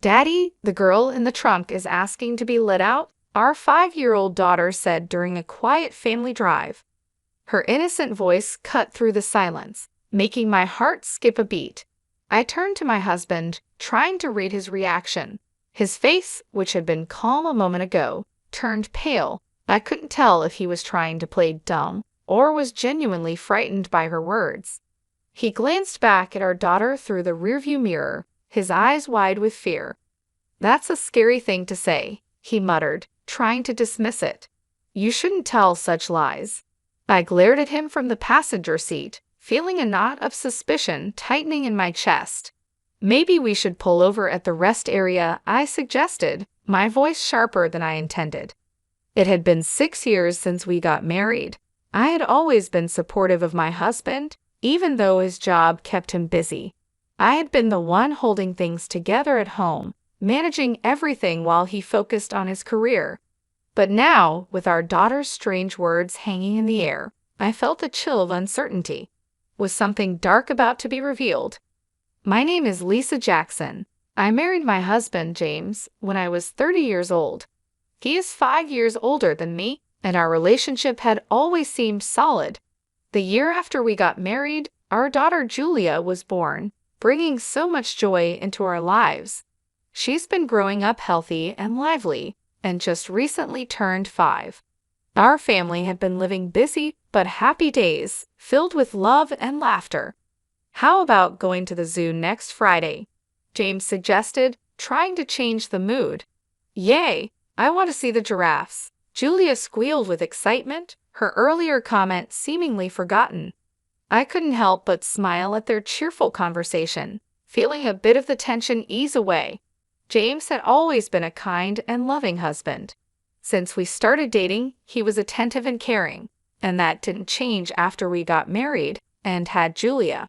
"Daddy, the girl in the trunk is asking to be let out," our 5-year-old daughter said during a quiet family drive. Her innocent voice cut through the silence, making my heart skip a beat. I turned to my husband, trying to read his reaction. His face, which had been calm a moment ago, turned pale. I couldn't tell if he was trying to play dumb or was genuinely frightened by her words. He glanced back at our daughter through the rearview mirror, his eyes wide with fear. "That's a scary thing to say," he muttered, trying to dismiss it. "You shouldn't tell such lies." I glared at him from the passenger seat, feeling a knot of suspicion tightening in my chest. "Maybe we should pull over at the rest area," I suggested, my voice sharper than I intended. It had been 6 years since we got married. I had always been supportive of my husband, even though his job kept him busy. I had been the one holding things together at home, managing everything while he focused on his career. But now, with our daughter's strange words hanging in the air, I felt a chill of uncertainty. Was something dark about to be revealed? "My name is Lisa Jackson. I married my husband, James, when I was 30 years old. He is 5 years older than me, and our relationship had always seemed solid. The year after we got married, our daughter Julia was born, bringing so much joy into our lives. She's been growing up healthy and lively, and just recently turned 5. Our family had been living busy but happy days, filled with love and laughter. How about going to the zoo next Friday?" James suggested, trying to change the mood. "Yay! I want to see the giraffes," Julia squealed with excitement, her earlier comment seemingly forgotten. I couldn't help but smile at their cheerful conversation, feeling a bit of the tension ease away. James had always been a kind and loving husband. Since we started dating, he was attentive and caring, and that didn't change after we got married and had Julia.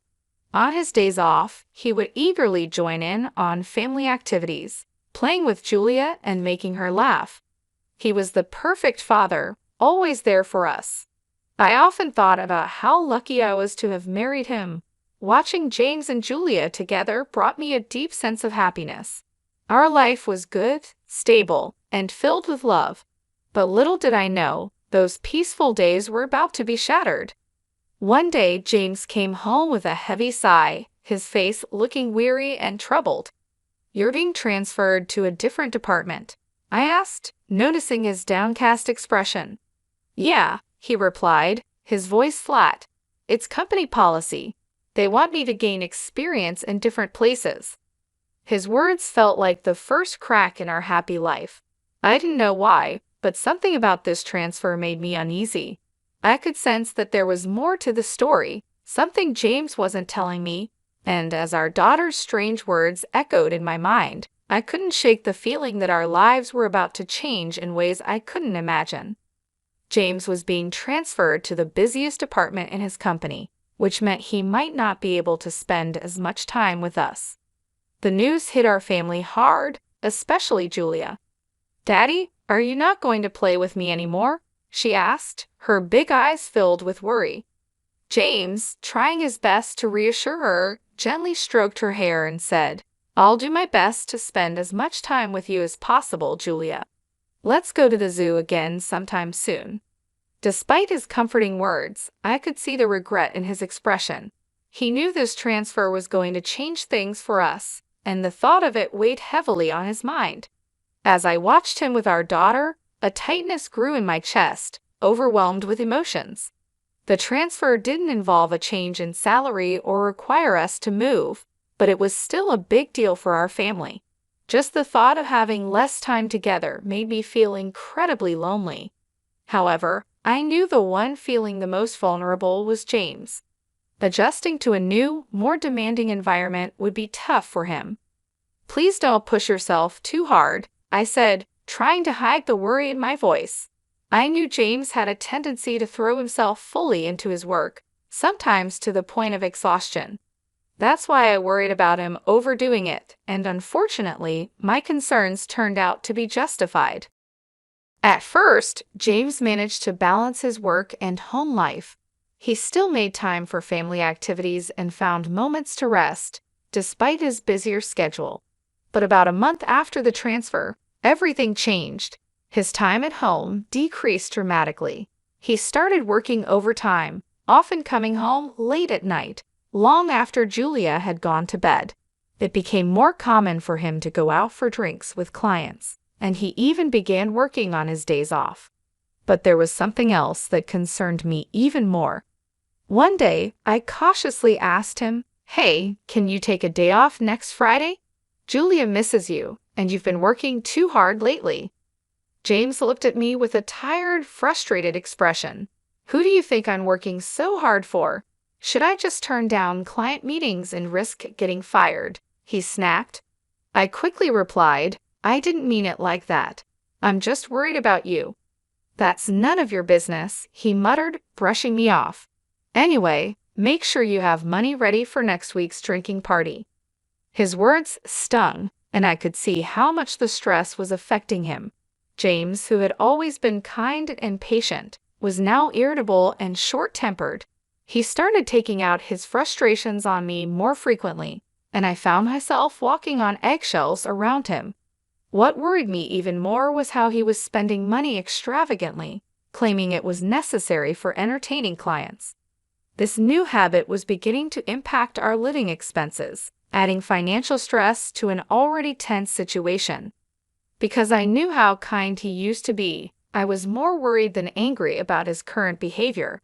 On his days off, he would eagerly join in on family activities, playing with Julia and making her laugh. He was the perfect father, always there for us. I often thought about how lucky I was to have married him. Watching James and Julia together brought me a deep sense of happiness. Our life was good, stable, and filled with love. But little did I know, those peaceful days were about to be shattered. One day, James came home with a heavy sigh, his face looking weary and troubled. "You're being transferred to a different department?" I asked, noticing his downcast expression. "Yeah," he replied, his voice flat. "It's company policy. They want me to gain experience in different places." His words felt like the first crack in our happy life. I didn't know why, but something about this transfer made me uneasy. I could sense that there was more to the story, something James wasn't telling me, and as our daughter's strange words echoed in my mind, I couldn't shake the feeling that our lives were about to change in ways I couldn't imagine. James was being transferred to the busiest department in his company, which meant he might not be able to spend as much time with us. The news hit our family hard, especially Julia. "Daddy, are you not going to play with me anymore?" she asked, her big eyes filled with worry. James, trying his best to reassure her, gently stroked her hair and said, "I'll do my best to spend as much time with you as possible, Julia. Let's go to the zoo again sometime soon." Despite his comforting words, I could see the regret in his expression. He knew this transfer was going to change things for us, and the thought of it weighed heavily on his mind. As I watched him with our daughter, a tightness grew in my chest, overwhelmed with emotions. The transfer didn't involve a change in salary or require us to move, but it was still a big deal for our family. Just the thought of having less time together made me feel incredibly lonely. However, I knew the one feeling the most vulnerable was James. Adjusting to a new, more demanding environment would be tough for him. "Please don't push yourself too hard," I said, trying to hide the worry in my voice. I knew James had a tendency to throw himself fully into his work, sometimes to the point of exhaustion. That's why I worried about him overdoing it, and unfortunately, my concerns turned out to be justified. At first, James managed to balance his work and home life. He still made time for family activities and found moments to rest, despite his busier schedule. But about a month after the transfer, everything changed. His time at home decreased dramatically. He started working overtime, often coming home late at night, long after Julia had gone to bed. It became more common for him to go out for drinks with clients, and he even began working on his days off. But there was something else that concerned me even more. One day, I cautiously asked him, "Hey, can you take a day off next Friday? Julia misses you, and you've been working too hard lately." James looked at me with a tired, frustrated expression. "Who do you think I'm working so hard for? Should I just turn down client meetings and risk getting fired?" he snapped. I quickly replied, "I didn't mean it like that. I'm just worried about you." "That's none of your business," he muttered, brushing me off. "Anyway, make sure you have money ready for next week's drinking party." His words stung, and I could see how much the stress was affecting him. James, who had always been kind and patient, was now irritable and short-tempered. He started taking out his frustrations on me more frequently, and I found myself walking on eggshells around him. What worried me even more was how he was spending money extravagantly, claiming it was necessary for entertaining clients. This new habit was beginning to impact our living expenses, adding financial stress to an already tense situation. Because I knew how kind he used to be, I was more worried than angry about his current behavior.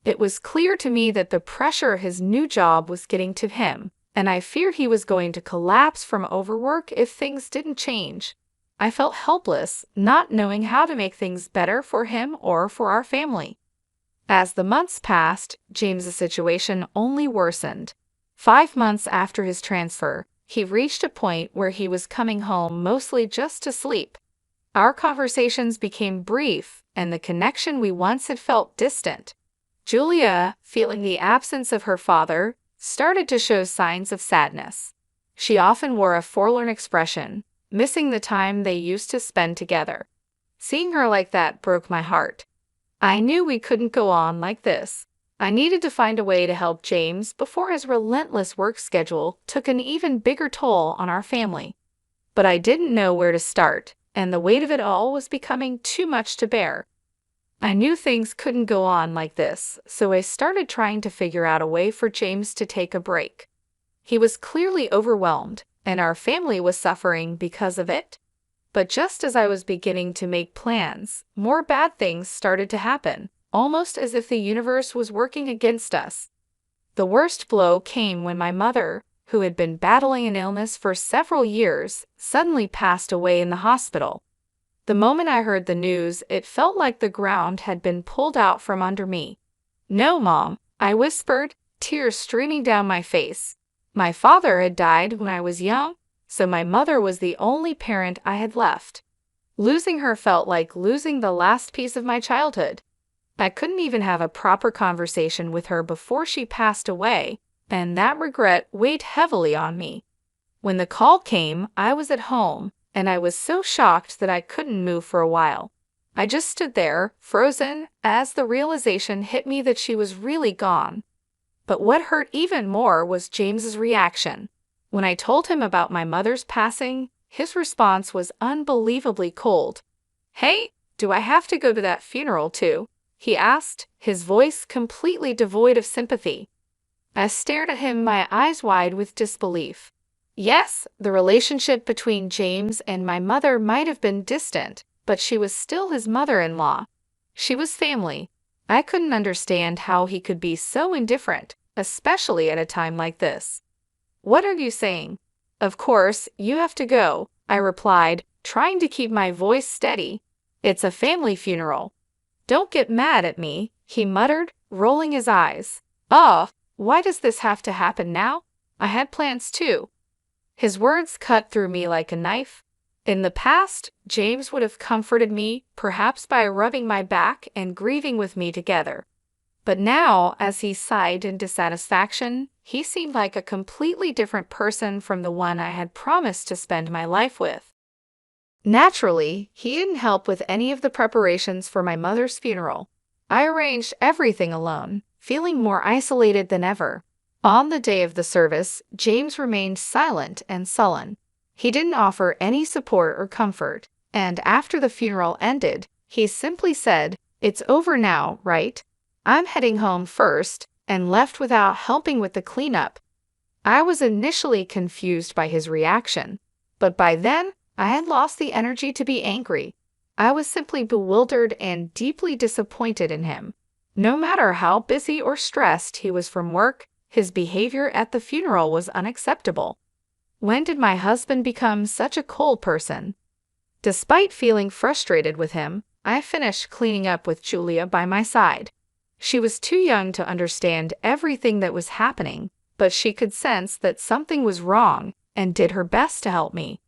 It was clear to me that the pressure his new job was getting to him, and I feared he was going to collapse from overwork if things didn't change. I felt helpless, not knowing how to make things better for him or for our family. As the months passed, James's situation only worsened. 5 months after his transfer, he reached a point where he was coming home mostly just to sleep. Our conversations became brief, and the connection we once had felt distant. Julia, feeling the absence of her father, started to show signs of sadness. She often wore a forlorn expression, missing the time they used to spend together. Seeing her like that broke my heart. I knew we couldn't go on like this. I needed to find a way to help James before his relentless work schedule took an even bigger toll on our family. But I didn't know where to start, and the weight of it all was becoming too much to bear. I knew things couldn't go on like this, so I started trying to figure out a way for James to take a break. He was clearly overwhelmed, and our family was suffering because of it. But just as I was beginning to make plans, more bad things started to happen, almost as if the universe was working against us. The worst blow came when my mother, who had been battling an illness for several years, suddenly passed away in the hospital. The moment I heard the news, it felt like the ground had been pulled out from under me. "No, Mom," I whispered, tears streaming down my face. My father had died when I was young, so my mother was the only parent I had left. Losing her felt like losing the last piece of my childhood. I couldn't even have a proper conversation with her before she passed away, and that regret weighed heavily on me. When the call came, I was at home, and I was so shocked that I couldn't move for a while. I just stood there, frozen, as the realization hit me that she was really gone. But what hurt even more was James's reaction. When I told him about my mother's passing, his response was unbelievably cold. "Hey, do I have to go to that funeral too?" he asked, his voice completely devoid of sympathy. I stared at him, my eyes wide with disbelief. Yes, the relationship between James and my mother might have been distant, but she was still his mother-in-law. She was family. I couldn't understand how he could be so indifferent, especially at a time like this. "What are you saying?" "Of course, you have to go," I replied, trying to keep my voice steady. "It's a family funeral." "Don't get mad at me," he muttered, rolling his eyes. "Oh, why does this have to happen now? I had plans too." His words cut through me like a knife. In the past, James would have comforted me, perhaps by rubbing my back and grieving with me together. But now, as he sighed in dissatisfaction, he seemed like a completely different person from the one I had promised to spend my life with. Naturally, he didn't help with any of the preparations for my mother's funeral. I arranged everything alone, feeling more isolated than ever. On the day of the service, James remained silent and sullen. He didn't offer any support or comfort, and after the funeral ended, he simply said, "It's over now, right? I'm heading home first," and left without helping with the cleanup. I was initially confused by his reaction, but by then, I had lost the energy to be angry. I was simply bewildered and deeply disappointed in him. No matter how busy or stressed he was from work, his behavior at the funeral was unacceptable. When did my husband become such a cold person? Despite feeling frustrated with him, I finished cleaning up with Julia by my side. She was too young to understand everything that was happening, but she could sense that something was wrong and did her best to help me.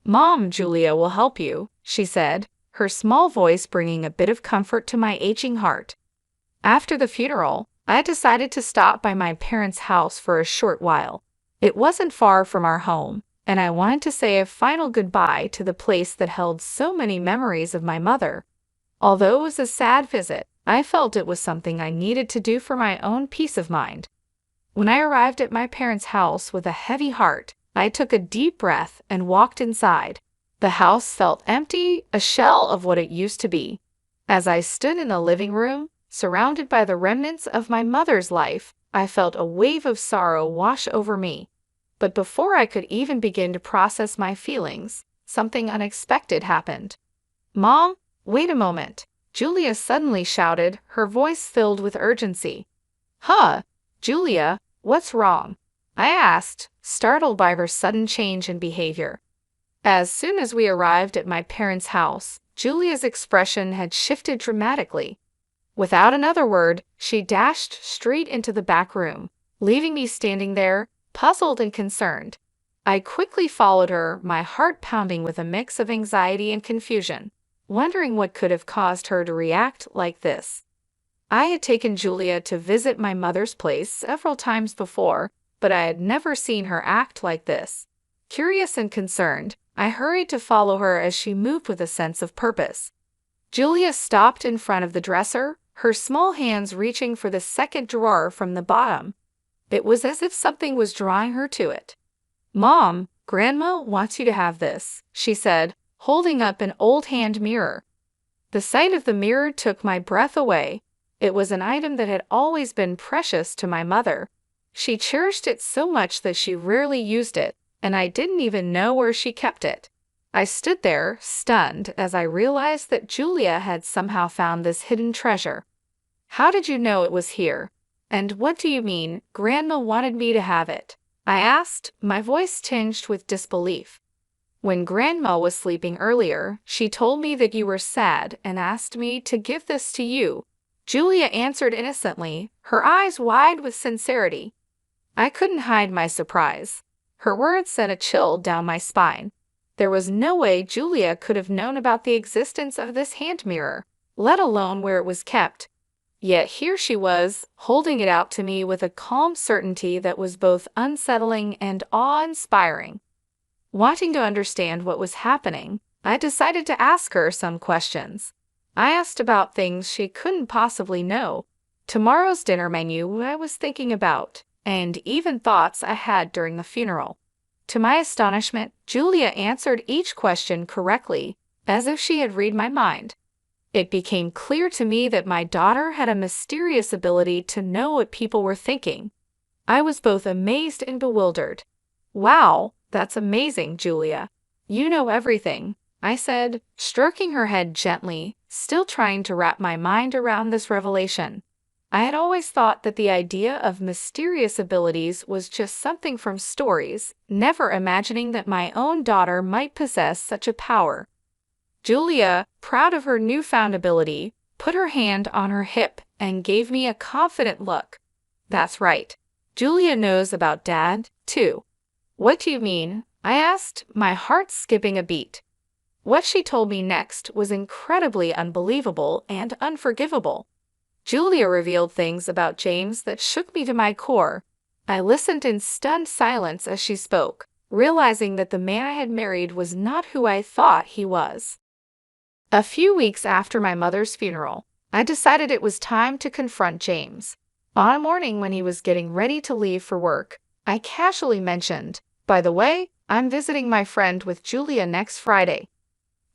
"Mom, Julia will help you," she said, her small voice bringing a bit of comfort to my aching heart. After the funeral, I decided to stop by my parents' house for a short while. It wasn't far from our home, and I wanted to say a final goodbye to the place that held so many memories of my mother. Although it was a sad visit, I felt it was something I needed to do for my own peace of mind. When I arrived at my parents' house with a heavy heart, I took a deep breath and walked inside. The house felt empty, a shell of what it used to be. As I stood in the living room, surrounded by the remnants of my mother's life, I felt a wave of sorrow wash over me. But before I could even begin to process my feelings, something unexpected happened. "Mom, wait a moment," Julia suddenly shouted, her voice filled with urgency. "Huh, Julia, what's wrong?" I asked, startled by her sudden change in behavior. As soon as we arrived at my parents' house, Julia's expression had shifted dramatically. Without another word, she dashed straight into the back room, leaving me standing there, puzzled and concerned. I quickly followed her, my heart pounding with a mix of anxiety and confusion, wondering what could have caused her to react like this. I had taken Julia to visit my mother's place several times before, but I had never seen her act like this. Curious and concerned, I hurried to follow her as she moved with a sense of purpose. Julia stopped in front of the dresser, her small hands reaching for the second drawer from the bottom. It was as if something was drawing her to it. "Mom, Grandma wants you to have this," she said, holding up an old hand mirror. The sight of the mirror took my breath away. It was an item that had always been precious to my mother. She cherished it so much that she rarely used it, and I didn't even know where she kept it. I stood there, stunned, as I realized that Julia had somehow found this hidden treasure. "How did you know it was here? And what do you mean, Grandma wanted me to have it?" I asked, my voice tinged with disbelief. "When Grandma was sleeping earlier, she told me that you were sad and asked me to give this to you," Julia answered innocently, her eyes wide with sincerity. I couldn't hide my surprise. Her words sent a chill down my spine. There was no way Julia could have known about the existence of this hand mirror, let alone where it was kept. Yet here she was, holding it out to me with a calm certainty that was both unsettling and awe-inspiring. Wanting to understand what was happening, I decided to ask her some questions. I asked about things she couldn't possibly know, tomorrow's dinner menu I was thinking about, and even thoughts I had during the funeral. To my astonishment, Julia answered each question correctly, as if she had read my mind. It became clear to me that my daughter had a mysterious ability to know what people were thinking. I was both amazed and bewildered. "Wow, that's amazing, Julia. You know everything," I said, stroking her head gently, still trying to wrap my mind around this revelation. I had always thought that the idea of mysterious abilities was just something from stories, never imagining that my own daughter might possess such a power. Julia, proud of her newfound ability, put her hand on her hip and gave me a confident look. "That's right. Julia knows about Dad, too." "What do you mean?" I asked, my heart skipping a beat. What she told me next was incredibly unbelievable and unforgivable. Julia revealed things about James that shook me to my core. I listened in stunned silence as she spoke, realizing that the man I had married was not who I thought he was. A few weeks after my mother's funeral, I decided it was time to confront James. On a morning when he was getting ready to leave for work, I casually mentioned, "By the way, I'm visiting my friend with Julia next Friday."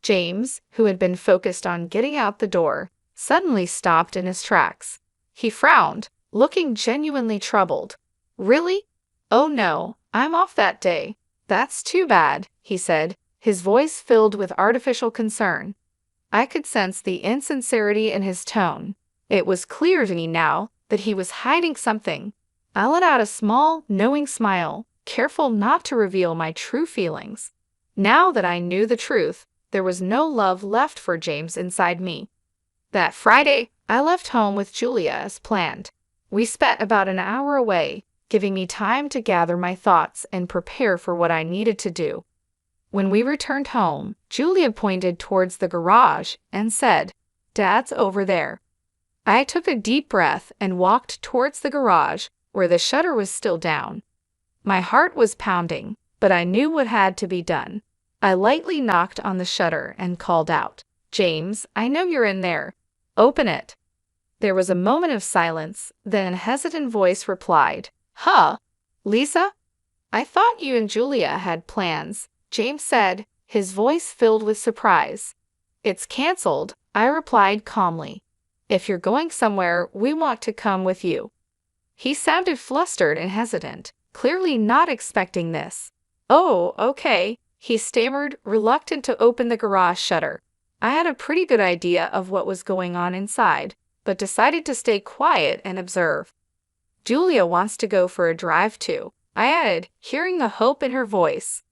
James, who had been focused on getting out the door, suddenly stopped in his tracks. He frowned, looking genuinely troubled. "Really? Oh no, I'm off that day." "That's too bad," he said, his voice filled with artificial concern. I could sense the insincerity in his tone. It was clear to me now that he was hiding something. I let out a small, knowing smile, careful not to reveal my true feelings. Now that I knew the truth, there was no love left for James inside me. That Friday, I left home with Julia as planned. We spent about an hour away, giving me time to gather my thoughts and prepare for what I needed to do. When we returned home, Julia pointed towards the garage and said, "Dad's over there." I took a deep breath and walked towards the garage, where the shutter was still down. My heart was pounding, but I knew what had to be done. I lightly knocked on the shutter and called out, "James, I know you're in there. Open it." There was a moment of silence, then a hesitant voice replied, "Huh, Lisa? I thought you and Julia had plans," James said, his voice filled with surprise. "It's canceled," I replied calmly. "If you're going somewhere, we want to come with you." He sounded flustered and hesitant, clearly not expecting this. "Oh, okay," he stammered, reluctant to open the garage shutter. I had a pretty good idea of what was going on inside, but decided to stay quiet and observe. "Julia wants to go for a drive too," I added, hearing the hope in her voice.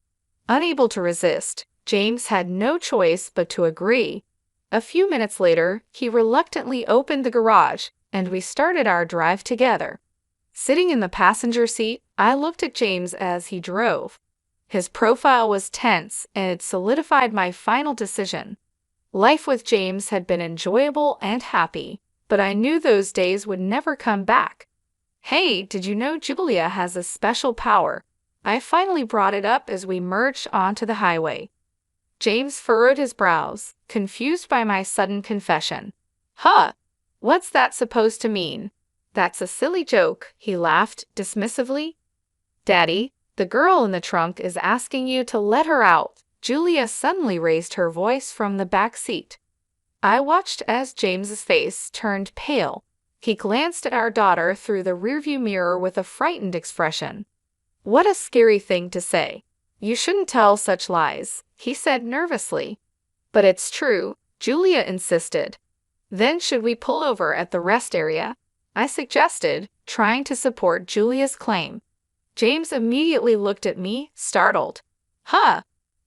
Unable to resist, James had no choice but to agree. A few minutes later, he reluctantly opened the garage, and we started our drive together. Sitting in the passenger seat, I looked at James as he drove. His profile was tense, and it solidified my final decision. Life with James had been enjoyable and happy, but I knew those days would never come back. "Hey, did you know Julia has a special power?" I finally brought it up as we merged onto the highway. James furrowed his brows, confused by my sudden confession. "Huh? What's that supposed to mean?" "That's a silly joke," he laughed dismissively. "Daddy, the girl in the trunk is asking you to let her out." Julia suddenly raised her voice from the back seat. I watched as James's face turned pale. He glanced at our daughter through the rearview mirror with a frightened expression. "What a scary thing to say. You shouldn't tell such lies," he said nervously. "But it's true," Julia insisted. "Then should we pull over at the rest area?" I suggested, trying to support Julia's claim. James immediately looked at me, startled. "Huh?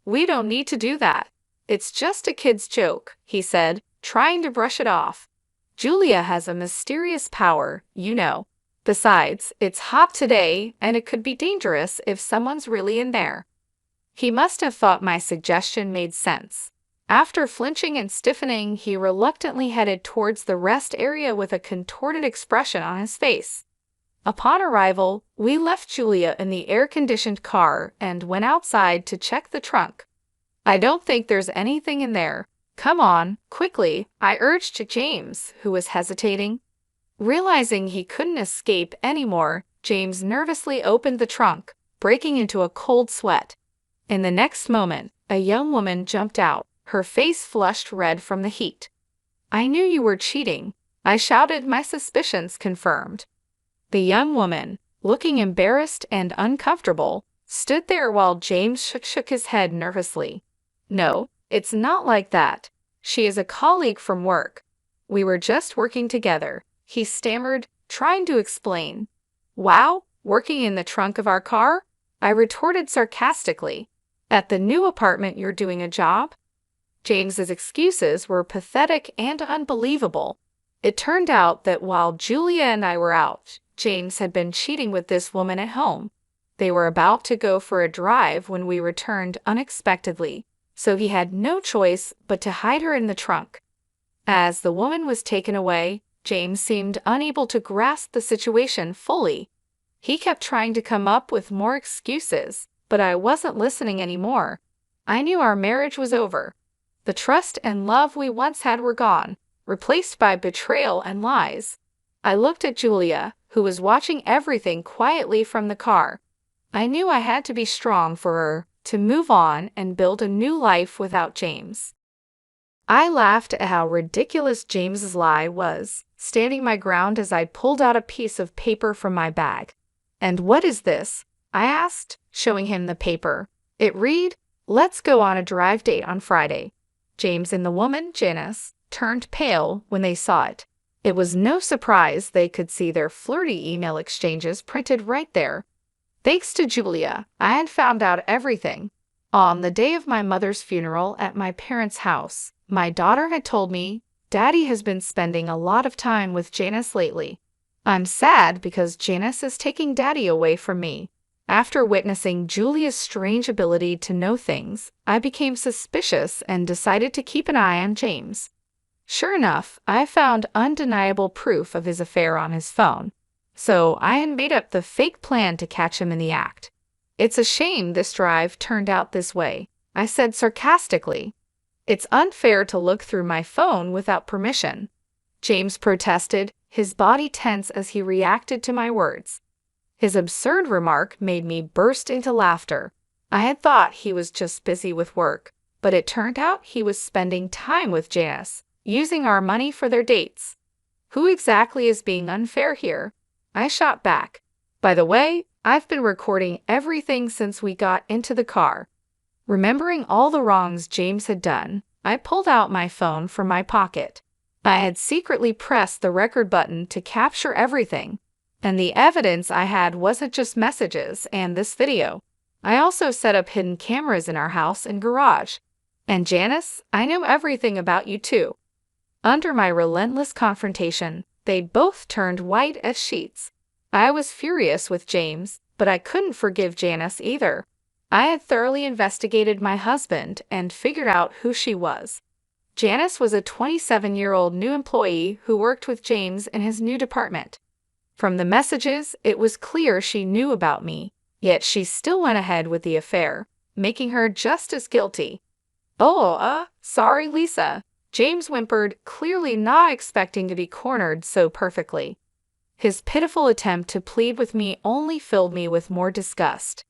We don't need to do that. It's just a kid's joke," he said, trying to brush it off. "Julia has a mysterious power, you know. Besides, it's hot today, and it could be dangerous if someone's really in there." He must have thought my suggestion made sense. After flinching and stiffening, he reluctantly headed towards the rest area with a contorted expression on his face. Upon arrival, we left Julia in the air-conditioned car and went outside to check the trunk. "I don't think there's anything in there. Come on, quickly," I urged to James, who was hesitating. Realizing he couldn't escape anymore, James nervously opened the trunk, breaking into a cold sweat. In the next moment, a young woman jumped out, her face flushed red from the heat. "I knew you were cheating," I shouted, my suspicions confirmed. The young woman, looking embarrassed and uncomfortable, stood there while James shook his head nervously. "No, it's not like that. She is a colleague from work. We were just working together," he stammered, trying to explain. "Wow, working in the trunk of our car?" I retorted sarcastically. "At the new apartment you're doing a job?" James's excuses were pathetic and unbelievable. It turned out that while Julia and I were out, James had been cheating with this woman at home. They were about to go for a drive when we returned unexpectedly, so he had no choice but to hide her in the trunk. As the woman was taken away, James seemed unable to grasp the situation fully. He kept trying to come up with more excuses, but I wasn't listening anymore. I knew our marriage was over. The trust and love we once had were gone, replaced by betrayal and lies. I looked at Julia, who was watching everything quietly from the car. I knew I had to be strong for her, to move on and build a new life without James. I laughed at how ridiculous James's lie was, standing my ground as I pulled out a piece of paper from my bag. "And what is this?" I asked, showing him the paper. It read, "Let's go on a drive date on Friday." James and the woman, Janice, turned pale when they saw it. It was no surprise they could see their flirty email exchanges printed right there. Thanks to Julia, I had found out everything. On the day of my mother's funeral at my parents' house, my daughter had told me, "Daddy has been spending a lot of time with Janice lately. I'm sad because Janice is taking Daddy away from me." After witnessing Julia's strange ability to know things, I became suspicious and decided to keep an eye on James. Sure enough, I found undeniable proof of his affair on his phone, so I had made up the fake plan to catch him in the act. "It's a shame this drive turned out this way," I said sarcastically. "It's unfair to look through my phone without permission." James protested, his body tense as he reacted to my words. His absurd remark made me burst into laughter. I had thought he was just busy with work, but it turned out he was spending time with Janice, using our money for their dates. "Who exactly is being unfair here?" I shot back. "By the way, I've been recording everything since we got into the car." Remembering all the wrongs James had done, I pulled out my phone from my pocket. I had secretly pressed the record button to capture everything, and the evidence I had wasn't just messages and this video. I also set up hidden cameras in our house and garage. "And Janice, I know everything about you too." Under my relentless confrontation, they both turned white as sheets. I was furious with James, but I couldn't forgive Janice either. I had thoroughly investigated my husband and figured out who she was. Janice was a 27-year-old new employee who worked with James in his new department. From the messages, it was clear she knew about me, yet she still went ahead with the affair, making her just as guilty. "Oh, sorry, Lisa," James whimpered, clearly not expecting to be cornered so perfectly. His pitiful attempt to plead with me only filled me with more disgust.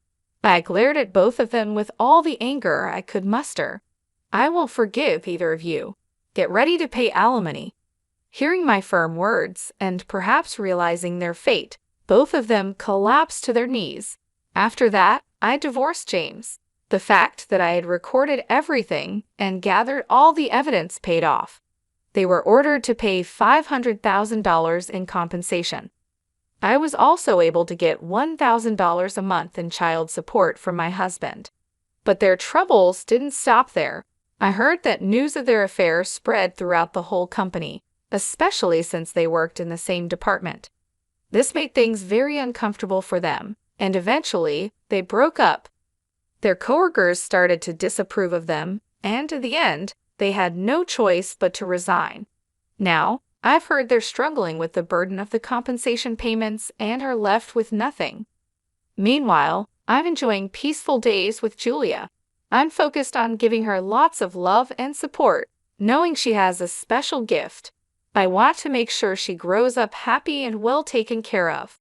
I glared at both of them with all the anger I could muster. "I won't forgive either of you. Get ready to pay alimony." Hearing my firm words, and perhaps realizing their fate, both of them collapsed to their knees. After that, I divorced James. The fact that I had recorded everything and gathered all the evidence paid off. They were ordered to pay $500,000 in compensation. I was also able to get $1,000 a month in child support from my husband. But their troubles didn't stop there. I heard that news of their affair spread throughout the whole company, especially since they worked in the same department. This made things very uncomfortable for them, and eventually, they broke up. Their coworkers started to disapprove of them, and in the end, they had no choice but to resign. Now, I've heard they're struggling with the burden of the compensation payments and are left with nothing. Meanwhile, I'm enjoying peaceful days with Julia. I'm focused on giving her lots of love and support, knowing she has a special gift. I want to make sure she grows up happy and well taken care of.